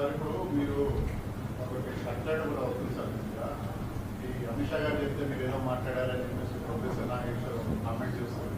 Sir ఇప్పుడు మీరు ఒకటి కట్టాడు కూడా అవుతుంది సార్ ఈ అమిత్ షా గారు చెప్తే మీరు ఏదో మాట్లాడారని చెప్పేసి ప్రొఫెసర్ నాగేశ్వరరావు కామెంట్ చేస్తారు.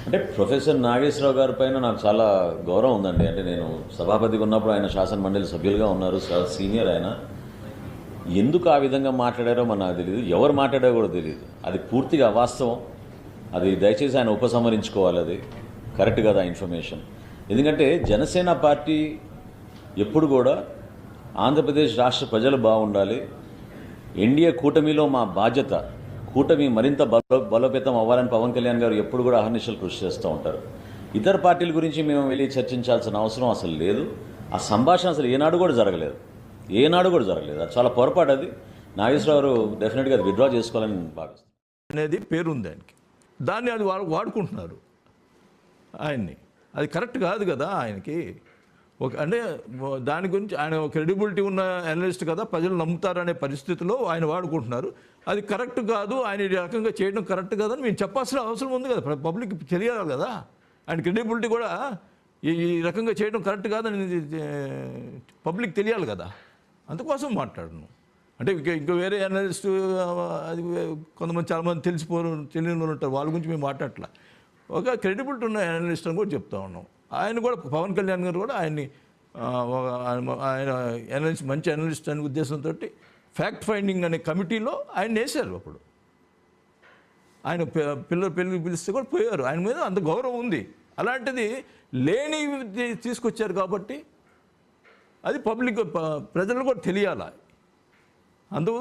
అంటే ప్రొఫెసర్ నాగేశ్వరరావు గారి పైన నాకు చాలా గౌరవం ఉందండి. అంటే నేను సభాపతిగా ఉన్నప్పుడు ఆయన శాసన మండలి సభ్యులుగా ఉన్నారు, చాలా సీనియర్ ఆయన. ఎందుకు ఆ విధంగా మాట్లాడారో మన నాకు తెలియదు, ఎవరు మాట్లాడారో కూడా తెలియదు. అది పూర్తిగా అవాస్తవం. అది దయచేసి ఆయన ఉపసంహరించుకోవాలి. అది కరెక్ట్ కదా ఇన్ఫర్మేషన్. ఎందుకంటే జనసేన పార్టీ ఎప్పుడు కూడా ఆంధ్రప్రదేశ్ రాష్ట్ర ప్రజలు బాగుండాలి, ఎన్డీఏ కూటమిలో మా బాధ్యత, కూటమి మరింత బలోపేతం అవ్వాలని పవన్ కళ్యాణ్ గారు ఎప్పుడు కూడా అహర్నిశలు కృషి చేస్తూ ఉంటారు. ఇతర పార్టీల గురించి మేము వెళ్ళి చర్చించాల్సిన అవసరం అసలు లేదు. ఆ సంభాషణ అసలు ఏనాడు కూడా జరగలేదు. అది చాలా పొరపాటు. అది నాగేశ్వరరావు డెఫినెట్గా అది విత్డ్రా చేసుకోవాలని భావిస్తాను. అనేది పేరుంది దానికి, దాన్ని అది వాడుకుంటున్నారు ఆయన్ని. అది కరెక్ట్ కాదు కదా ఆయనకి. అంటే దాని గురించి ఆయన క్రెడిబిలిటీ ఉన్న అనలిస్ట్ కదా, ప్రజలు నమ్ముతారనే పరిస్థితిలో ఆయన వాడుకుంటున్నారు. అది కరెక్ట్ కాదు, ఆయన ఈ రకంగా చేయడం కరెక్ట్ కాదని మేము చెప్పాల్సిన అవసరం ఉంది కదా, పబ్లిక్ తెలియాలి కదా. ఆయన క్రెడిబిలిటీ కూడా ఈ రకంగా చేయడం కరెక్ట్ కాదని పబ్లిక్ తెలియాలి కదా, అందుకోసం మాట్లాడను. అంటే ఇంకా వేరే అనలిస్ట్ అది కొంతమంది చాలామంది తెలియని ఉంటారు, వాళ్ళ గురించి మేము మాట్లాడట్లా. ఒక క్రెడిబిలిటీ ఉన్న అనలిస్ట్ అని కూడా చెప్తా ఉన్నాం. ఆయన కూడా పవన్ కళ్యాణ్ గారు కూడా ఆయన్ని ఆయన అనలిస్ట్, మంచి అనలిస్ట్ అనే ఉద్దేశంతో ఫ్యాక్ట్ ఫైండింగ్ అనే కమిటీలో ఆయన వేశారు. అప్పుడు ఆయన పిల్లలు పిలిస్తే కూడా పోయారు. ఆయన మీద అంత గౌరవం ఉంది. అలాంటిది లేని తీసుకొచ్చారు కాబట్టి అది పబ్లిక్ ప్రజలు కూడా తెలియాలి. అందు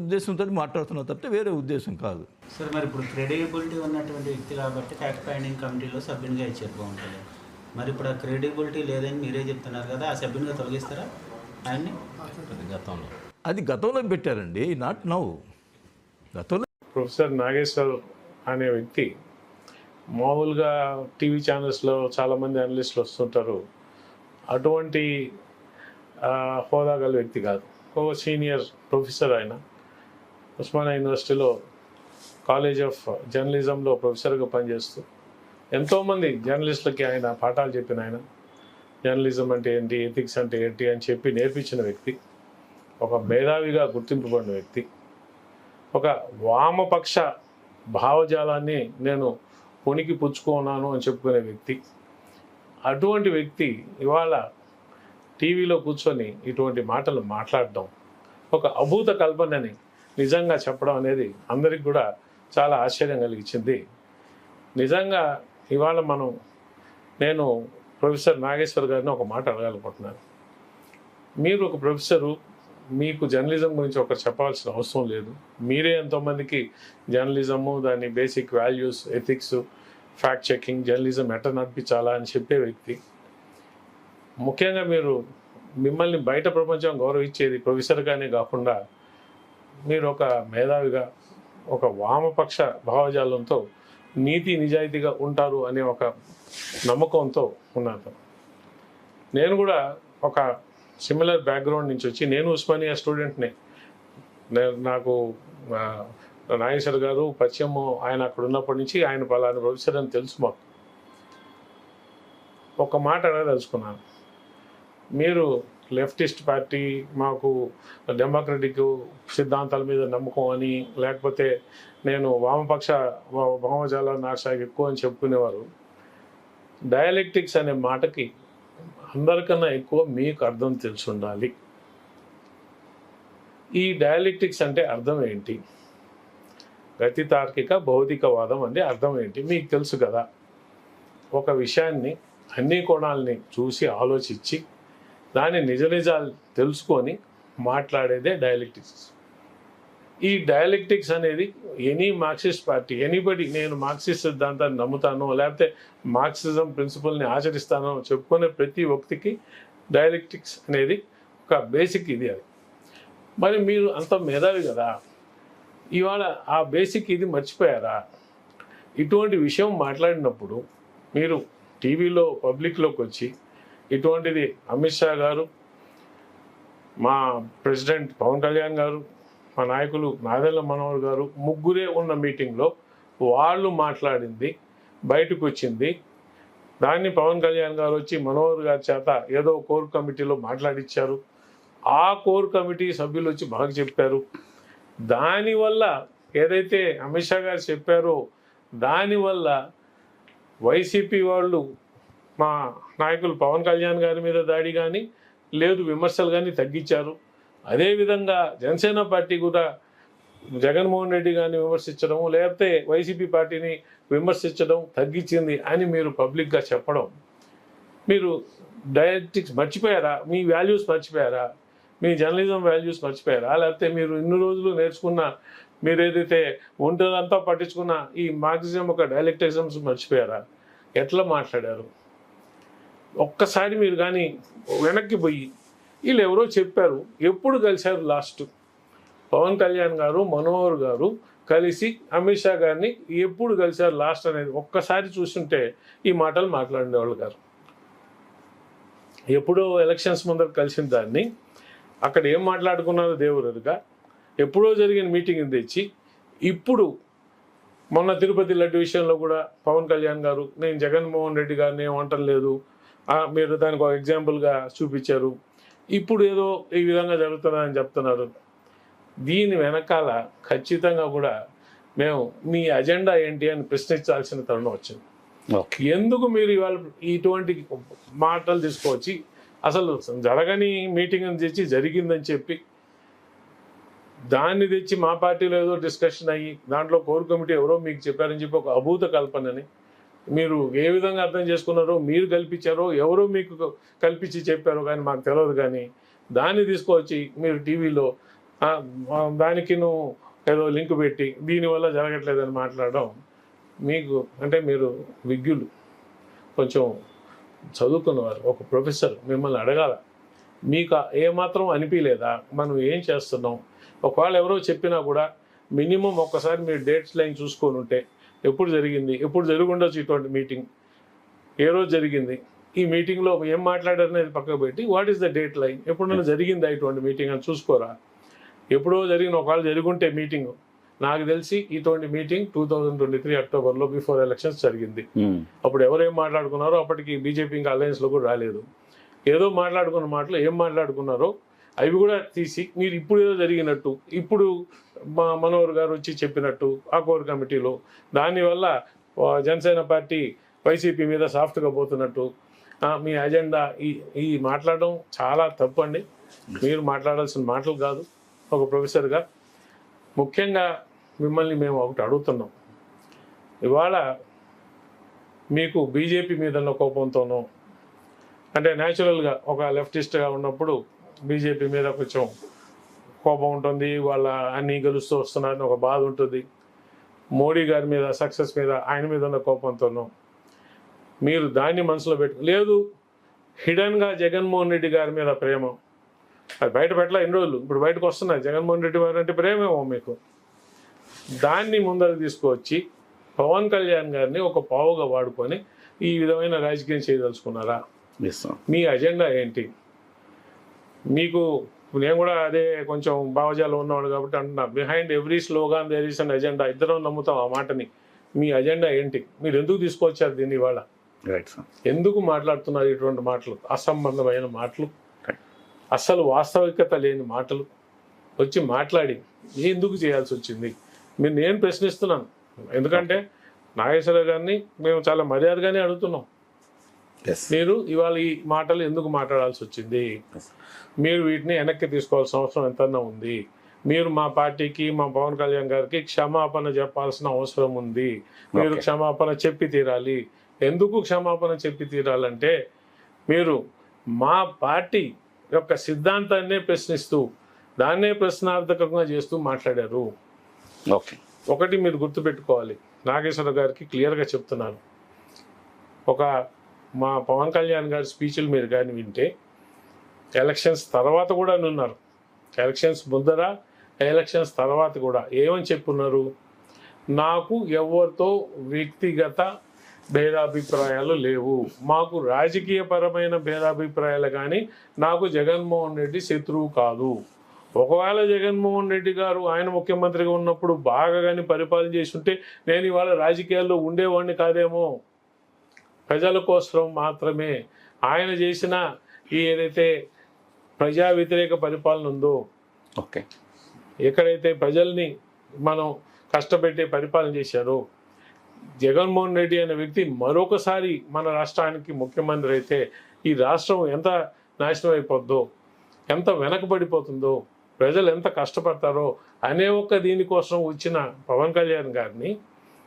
ఉద్దేశంతో మాట్లాడుతున్న తప్ప వేరే ఉద్దేశం కాదు. సార్ మరి ఇప్పుడు క్రెడిబిలిటీ ఉన్నటువంటి వ్యక్తి కాబట్టి ఫ్యాక్ట్ ఫైండింగ్ కమిటీలో సభ్యునిగా ఇచ్చేది బాగుంటుంది. మరి ఇప్పుడు ఆ క్రెడిబిలిటీ లేదని మీరే చెప్తున్నారు కదా, ఆ సభ్యునిగా తొలగిస్తారా ఆయన్ని? అది గతంలో పెట్టారండి, నాట్ నౌ. గతంలో ప్రొఫెసర్ నాగేశ్వర్ అనే వ్యక్తి మామూలుగా టీవీ ఛానల్స్లో చాలామంది అనలిస్టులు వస్తుంటారు. అటువంటి హోదా గల వ్యక్తి కాదు. ఒక సీనియర్ ప్రొఫెసర్ ఆయన. ఉస్మానియా యూనివర్సిటీలో కాలేజ్ ఆఫ్ జర్నలిజంలో ప్రొఫెసర్గా పనిచేస్తూ ఎంతోమంది జర్నలిస్టులకి ఆయన పాఠాలు చెప్పిన ఆయన. జర్నలిజం అంటే ఏంటి, ఎథిక్స్ అంటే ఏంటి అని చెప్పి నేర్పించిన వ్యక్తి. ఒక మేధావిగా గుర్తింపబడిన వ్యక్తి. ఒక వామపక్ష భావజాలాన్ని నేను పొనికి పుచ్చుకున్నాను అని చెప్పుకునే వ్యక్తి. అటువంటి వ్యక్తి ఇవాళ టీవీలో కూర్చొని ఇటువంటి మాటలు మాట్లాడడం ఒక అభూత కల్పనని నిజంగా చెప్పడం అనేది అందరికి కూడా చాలా ఆశ్చర్యం కలిగించింది. నిజంగా ఇవాళ నేను ప్రొఫెసర్ నాగేశ్వర్ గారిని ఒక మాట అడగాలనుకుంటున్నాను. మీరు ఒక ప్రొఫెసరు, మీకు జర్నలిజం గురించి ఒకరు చెప్పాల్సిన అవసరం లేదు. మీరే ఎంతోమందికి జర్నలిజము, దాని basic values, ethics, fact checking, journalism ఎట్లా నడిపించాలా అని చెప్పే వ్యక్తి. ముఖ్యంగా మిమ్మల్ని బయట ప్రపంచం గౌరవించేది ప్రొఫెసర్గానే కాకుండా మీరు ఒక మేధావిగా, ఒక వామపక్ష భావజాలంతో నీతి నిజాయితీగా ఉంటారు అనే ఒక నమ్మకంతో ఉన్నారు. నేను కూడా ఒక సిమిలర్ బ్యాక్గ్రౌండ్ నుంచి వచ్చి, నేను ఉస్మానియా స్టూడెంట్ని. నాకు నాగేశ్వర్ గారు పరిచయం, ఆయన అక్కడ ఉన్నప్పటి నుంచి ఆయన పలానా ప్రొఫెసర్ అని తెలుసు. మాకు ఒక మాట అడగదలుచుకున్నాను. మీరు లెఫ్టిస్ట్ పార్టీ, మాకు డెమోక్రటిక్ సిద్ధాంతాల మీద నమ్మకం అని, లేకపోతే నేను వామపక్ష భావజాల నాశాకి ఎక్కువ అని చెప్పుకునేవారు. డయాలెక్టిక్స్ అనే మాటకి అందరికన్నా ఎక్కువ మీకు అర్థం తెలిసి ఉండాలి. ఈ డయాలెక్టిక్స్ అంటే అర్థం ఏంటి? గతి తార్కిక భౌతికవాదం అంటే అర్థం ఏంటి మీకు తెలుసు కదా. ఒక విషయాన్ని అన్ని కోణాలని చూసి ఆలోచించి దాని నిజాలు తెలుసుకొని మాట్లాడేదే డయాలెక్టిక్స్. ఈ డయాలెక్టిక్స్ అనేది ఎనీ మార్క్సిస్ట్ పార్టీ, ఎనీబడి నేను మార్క్సిస్ట్ సిద్ధాంతాన్ని నమ్ముతాను, లేకపోతే మార్క్సిజం ప్రిన్సిపల్ని ఆచరిస్తానో చెప్పుకునే ప్రతి వ్యక్తికి డయాలెక్టిక్స్ అనేది ఒక బేసిక్ ఇది. అది మరి మీరు అంత మేధావి కదా, ఇవాళ ఆ బేసిక్ ఇది మర్చిపోయారా? ఇటువంటి విషయం మాట్లాడినప్పుడు మీరు టీవీలో పబ్లిక్లోకి వచ్చి ఇటువంటిది అమిత్ షా గారు, మా ప్రెసిడెంట్ పవన్ కళ్యాణ్ గారు, మా నాయకులు నాదెళ్ల మనోహర్ గారు ముగ్గురే ఉన్న మీటింగ్లో వాళ్ళు మాట్లాడింది బయటకు వచ్చింది. దాన్ని పవన్ కళ్యాణ్ గారు వచ్చి మనోహర్ గారి చేత ఏదో కోర్ కమిటీలో మాట్లాడిచ్చారు. ఆ కోర్ కమిటీ సభ్యులు వచ్చి బాగా చెప్పారు. దానివల్ల ఏదైతే అమిత్ షా గారు చెప్పారో దానివల్ల వైసీపీ వాళ్ళు మా నాయకులు పవన్ కళ్యాణ్ గారి మీద దాడి కానీ లేదు విమర్శలు కానీ తగ్గించారు. అదేవిధంగా జనసేన పార్టీ కూడా జగన్మోహన్ రెడ్డి గారిని విమర్శించడం లేకపోతే వైసీపీ పార్టీని విమర్శించడం తగ్గించింది అని మీరు పబ్లిక్గా చెప్పడం, మీరు డైరెక్టిక్స్ మర్చిపోయారా? మీ వాల్యూస్ మర్చిపోయారా? మీ జర్నలిజం వాల్యూస్ మర్చిపోయారా? లేకపోతే మీరు ఇన్ని రోజులు నేర్చుకున్న మీరు ఏదైతే ఒంటరిదంతా పట్టించుకున్న ఈ మార్క్సిజం ఒక డైలెక్టిజమ్స్ మర్చిపోయారా? ఎట్లా మాట్లాడారు? ఒక్కసారి మీరు కానీ వెనక్కి పోయి వీళ్ళు ఎవరో చెప్పారు, ఎప్పుడు కలిశారు లాస్ట్? పవన్ కళ్యాణ్ గారు మనోహర్ గారు కలిసి అమిత్ షా గారిని ఎప్పుడు కలిశారు లాస్ట్ అనేది ఒక్కసారి చూస్తుంటే ఈ మాటలు మాట్లాడేవాళ్ళు గారు. ఎప్పుడో ఎలక్షన్స్ ముందర కలిసిన దాన్ని అక్కడ ఏం మాట్లాడుకున్నారో దేవురుగా ఎప్పుడో జరిగిన మీటింగ్ తెచ్చి ఇప్పుడు మొన్న తిరుపతి లడ్డు విషయంలో కూడా పవన్ కళ్యాణ్ గారు నేను జగన్మోహన్ రెడ్డి గారిని ఏం అంటలేదు, మీరు దానికి ఒక ఎగ్జాంపుల్గా చూపించారు, ఇప్పుడు ఏదో ఈ విధంగా జరుగుతుందని చెప్తున్నారు. దీని వెనకాల ఖచ్చితంగా కూడా మేము మీ అజెండా ఏంటి అని ప్రశ్నించాల్సిన తరుణం వచ్చింది. ఎందుకు మీరు ఇవాళ ఇటువంటి మాటలు తీసుకొచ్చి అసలు జరగని మీటింగ్ తెచ్చి జరిగిందని చెప్పి దాన్ని తెచ్చి మా పార్టీలో ఏదో డిస్కషన్ అయ్యి దాంట్లో కోర్ కమిటీ ఎవరో మీకు చెప్పారని చెప్పి ఒక అభూత కల్పనని మీరు ఏ విధంగా అర్థం చేసుకున్నారో, మీరు కల్పించారో ఎవరో మీకు కల్పించి చెప్పారో కానీ మాకు తెలియదు. కానీ దాన్ని తీసుకొచ్చి మీరు టీవీలో దానికి నువ్వు ఏదో లింక్ పెట్టి దీనివల్ల జరగట్లేదని మాట్లాడడం మీకు అంటే మీరు విజ్ఞులు, కొంచెం చదువుకున్నవారు, ఒక ప్రొఫెసర్ మిమ్మల్ని అడగాల, మీకు ఏమాత్రం అనిపించలేదా మనం ఏం చేస్తున్నాం? ఒకవేళ ఎవరో చెప్పినా కూడా మినిమం ఒక్కసారి మీరు డేట్స్ లైన్ చూసుకొని ఉంటే ఎప్పుడు జరిగింది, ఎప్పుడు జరిగి ఉండొచ్చు ఇటువంటి మీటింగ్, ఏ రోజు జరిగింది, ఈ మీటింగ్లో ఏం మాట్లాడారు అనేది పక్కకు పెట్టి what is the date line, ఎప్పుడైనా జరిగిందా ఇటువంటి మీటింగ్ అని చూసుకోరా? ఎప్పుడో జరిగిన ఒకవేళ జరుగుంటే మీటింగ్, నాకు తెలిసి ఇటువంటి మీటింగ్ 2023 అక్టోబర్లో బిఫోర్ ఎలక్షన్స్ జరిగింది. అప్పుడు ఎవరేం మాట్లాడుకున్నారో అప్పటికి బీజేపీ ఇంకా అలయన్స్లో కూడా రాలేదు. ఏదో మాట్లాడుకున్న మాటలు ఏం మాట్లాడుకున్నారో అవి కూడా తీసి మీరు ఇప్పుడు ఏదో జరిగినట్టు ఇప్పుడు మనోహర్ గారు వచ్చి చెప్పినట్టు ఆ కోర్ కమిటీలో దానివల్ల జనసేన పార్టీ వైసీపీ మీద సాఫ్ట్గా పోతున్నట్టు మీ అజెండా ఈ మాట్లాడడం చాలా తప్పు అండి. మీరు మాట్లాడాల్సిన మాటలు కాదు. ఒక ప్రొఫెసర్గా ముఖ్యంగా మిమ్మల్ని మేము ఒకటి అడుగుతున్నాం. ఇవాళ మీకు బీజేపీ మీద ఉన్న కోపంతోనో అంటే న్యాచురల్గా ఒక లెఫ్టిస్ట్గా ఉన్నప్పుడు బీజేపీ మీద కొంచెం కోపం ఉంటుంది, వాళ్ళ అన్నీ గెలుస్తూ వస్తున్నారని ఒక బాధ ఉంటుంది. మోడీ గారి మీద సక్సెస్ మీద ఆయన మీద ఉన్న కోపంతోనో మీరు దాన్ని మనసులో లేదు హిడన్గా జగన్మోహన్ రెడ్డి గారి మీద ప్రేమ, అది బయట పెట్టలే ఎన్ని రోజులు, ఇప్పుడు బయటకు వస్తున్నాయి. జగన్మోహన్ రెడ్డి గారు అంటే ప్రేమేమో మీకు, దాన్ని ముందరకు తీసుకువచ్చి పవన్ కళ్యాణ్ గారిని ఒక పావుగా వాడుకొని ఈ విధమైన రాజకీయం చేయదలుచుకున్నారా? మీ అజెండా ఏంటి? మీకు నేను కూడా అదే కొంచెం భావజాలం ఉన్నవాడు కాబట్టి అంటున్నా, behind every slogan there is an agenda. ఇద్దరం నమ్ముతాం ఆ మాటని. మీ అజెండా ఏంటి? మీరు ఎందుకు తీసుకొచ్చారు దీన్ని ఇవాళ? ఎందుకు మాట్లాడుతున్నారు ఇటువంటి మాటలు, అసంబంధమైన మాటలు, అస్సలు వాస్తవికత లేని మాటలు వచ్చి మాట్లాడి ఎందుకు చేయాల్సి వచ్చింది? నేను ప్రశ్నిస్తున్నాను. ఎందుకంటే నాగేశ్వరరావు గారిని మేము చాలా మర్యాదగానే అడుగుతున్నాం. మీరు ఇవాళ ఈ మాటలు ఎందుకు మాట్లాడాల్సి వచ్చింది? మీరు వీటిని వెనక్కి తీసుకోవాల్సిన అవసరం ఎంతన్నా ఉంది. మీరు మా పార్టీకి మా పవన్ కళ్యాణ్ గారికి క్షమాపణ చెప్పాల్సిన అవసరం ఉంది. మీరు క్షమాపణ చెప్పి తీరాలి. ఎందుకు క్షమాపణ చెప్పి తీరాలంటే మీరు మా పార్టీ యొక్క సిద్ధాంతాన్నే ప్రశ్నిస్తూ దాన్నే ప్రశ్నార్థకంగా చేస్తూ మాట్లాడారు. ఒకటి మీరు గుర్తుపెట్టుకోవాలి, నాగేశ్వర గారికి క్లియర్గా చెప్తున్నాను. మా పవన్ కళ్యాణ్ గారి స్పీచ్లు మీరు కానీ వింటే ఎలక్షన్స్ తర్వాత కూడా ఉన్నారు, ఎలక్షన్స్ ముందర ఎలక్షన్స్ తర్వాత కూడా ఏమని చెప్పున్నారు? నాకు ఎవరితో వ్యక్తిగత భేదాభిప్రాయాలు లేవు, మాకు రాజకీయపరమైన భేదాభిప్రాయాలు, కానీ నాకు జగన్మోహన్ రెడ్డి శత్రువు కాదు. ఒకవేళ జగన్మోహన్ రెడ్డి గారు ఆయన ముఖ్యమంత్రిగా ఉన్నప్పుడు బాగా కానీ పరిపాలన చేసి ఉంటే నేను ఇవాళ రాజకీయాల్లో ఉండేవాడిని కాదేమో. ప్రజల కోసం మాత్రమే ఆయన చేసిన ఈ ఏదైతే ప్రజా వ్యతిరేక పరిపాలన ఉందో, ఓకే, ఎక్కడైతే ప్రజల్ని మనం కష్టపెట్టే పరిపాలన చేశారో, జగన్మోహన్ రెడ్డి అనే వ్యక్తి మరొకసారి మన రాష్ట్రానికి ముఖ్యమంత్రి అయితే ఈ రాష్ట్రం ఎంత నాశనం అయిపోద్దో, ఎంత వెనకబడిపోతుందో, ప్రజలు ఎంత కష్టపడతారో అనే ఒక్క దీనికోసం వచ్చిన పవన్ కళ్యాణ్ గారిని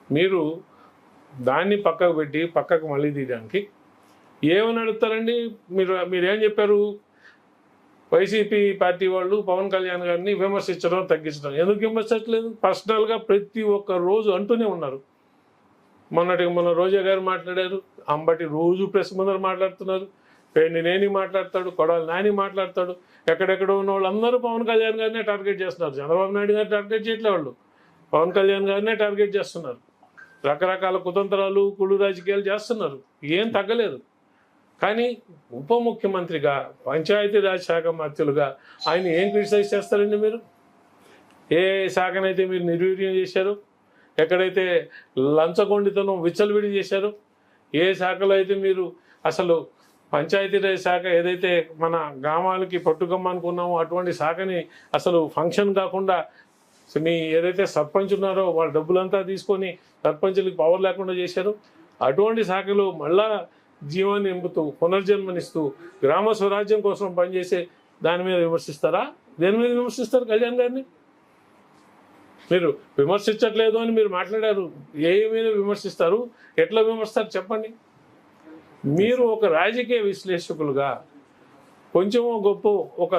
మీరు దాన్ని పక్కకు పెట్టి పక్కకు మళ్ళీ తీయడానికి ఏమని అడుగుతారండి? మీరేం చెప్పారు? వైసీపీ పార్టీ వాళ్ళు పవన్ కళ్యాణ్ గారిని విమర్శించడం తగ్గించడం. ఎందుకు విమర్శించలేదు? పర్సనల్గా ప్రతి ఒక్క రోజు అంటూనే ఉన్నారు. మొన్న రోజా గారు మాట్లాడారు, అంబటి రోజు ప్రెస్ ముందర మాట్లాడుతున్నారు, పేర్ని నేని మాట్లాడతాడు, కొడాలి నాని మాట్లాడతాడు. ఎక్కడెక్కడ ఉన్న వాళ్ళందరూ పవన్ కళ్యాణ్ గారినే టార్గెట్ చేస్తున్నారు. చంద్రబాబు నాయుడు గారు టార్గెట్ చేయట్లే, వాళ్ళు పవన్ కళ్యాణ్ గారినే టార్గెట్ చేస్తున్నారు. రకరకాల కుతంత్రాలు, కుళ్ళు రాజకీయాలు చేస్తున్నారు, ఏం తగ్గలేదు. కానీ ఉప ముఖ్యమంత్రిగా, పంచాయతీరాజ్ శాఖ మంత్రులుగా ఆయన ఏం క్రిటిసైజ్ చేస్తారండి? మీరు ఏ శాఖనైతే మీరు నిర్వీర్యం చేశారు, ఎక్కడైతే లంచగొండితనం విచ్చలవిడి చేశారు, ఏ శాఖలో అయితే మీరు అసలు పంచాయతీరాజ్ శాఖ ఏదైతే మన గ్రామాలకి పట్టుకమ్మ అనుకున్నామో అటువంటి శాఖని అసలు ఫంక్షన్ కాకుండా మీ ఏదైతే సర్పంచ్ ఉన్నారో వాళ్ళ డబ్బులంతా తీసుకొని సర్పంచులకి పవర్ లేకుండా చేశారు, అటువంటి శాఖలు మళ్ళా జీవాన్ని నింపుతూ పునర్జన్మనిస్తూ గ్రామ స్వరాజ్యం కోసం పనిచేసే దాని మీద విమర్శిస్తారా? దేని మీద విమర్శిస్తారు కళ్యాణ్ గారిని? మీరు విమర్శించట్లేదు అని మీరు మాట్లాడారు, ఏ మీద విమర్శిస్తారు, ఎట్లా విమర్శిస్తారు చెప్పండి. మీరు ఒక రాజకీయ విశ్లేషకులుగా, కొంచెం గొప్ప ఒక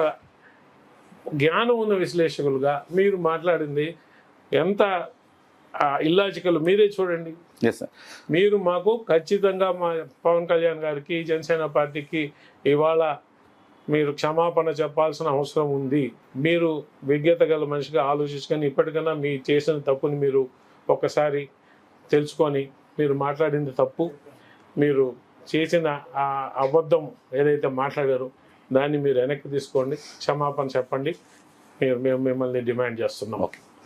జ్ఞానం ఉన్న విశ్లేషకులుగా మీరు మాట్లాడింది ఎంత ఇల్లాజికల్ మీరే చూడండి. Yes sir. మీరు మాకు ఖచ్చితంగా మా పవన్ కళ్యాణ్ గారికి, జనసేన పార్టీకి ఇవాళ మీరు క్షమాపణ చెప్పాల్సిన అవసరం ఉంది. మీరు విజ్ఞత గల మనిషిగా ఆలోచించుకొని ఇప్పటికైనా మీ చేసిన తప్పుని మీరు ఒక్కసారి తెలుసుకొని, మీరు మాట్లాడింది తప్పు, మీరు చేసిన ఆ అబద్ధం ఏదైతే మాట్లాడారో దాన్ని మీరు వెనక్కి తీసుకోండి, క్షమాపణ చెప్పండి. మేము మిమ్మల్ని డిమాండ్ చేస్తున్నాం. ఓకే.